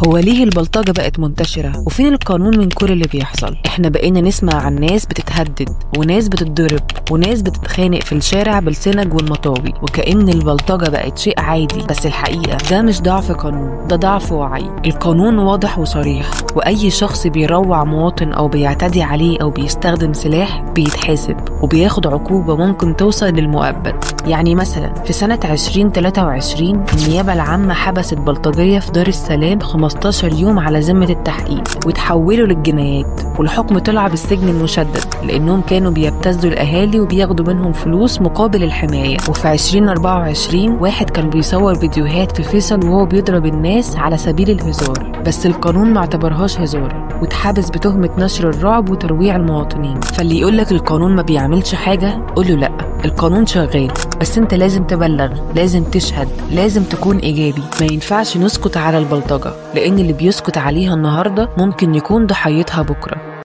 هو ليه البلطجة بقت منتشرة؟ وفين القانون من كل اللي بيحصل؟ احنا بقينا نسمع عن ناس بتتهدد وناس بتتضرب وناس بتتخانق في الشارع بالسنج والمطاوي، وكأن البلطجة بقت شيء عادي. بس الحقيقة ده مش ضعف قانون، ده ضعف وعي. القانون واضح وصريح، وأي شخص بيروع مواطن أو بيعتدي عليه أو بيستخدم سلاح بيتحاسب وبياخد عقوبة ممكن توصل للمؤبد. يعني مثلا في سنة 2023 النيابة العامة حبست بلطجية في دار السلام 15 يوم على ذمة التحقيق وتحولوا للجنايات، والحكم طلع بالسجن المشدد لأنهم كانوا بيبتزوا الأهالي وبياخدوا منهم فلوس مقابل الحماية. وفي 2024 واحد كان بيصور فيديوهات في فيصل وهو بيضرب الناس على سبيل الهزار، بس القانون ما اعتبرهاش هزار واتحبس بتهمة نشر الرعب وترويع المواطنين. فاللي يقولك القانون ما بيعملش حاجة قوله لأ، القانون شغال، بس انت لازم تبلغ، لازم تشهد، لازم تكون إيجابي. ما ينفعش نسكت على البلطجة، لأن اللي بيسكت عليها النهاردة ممكن يكون ضحيتها بكرة.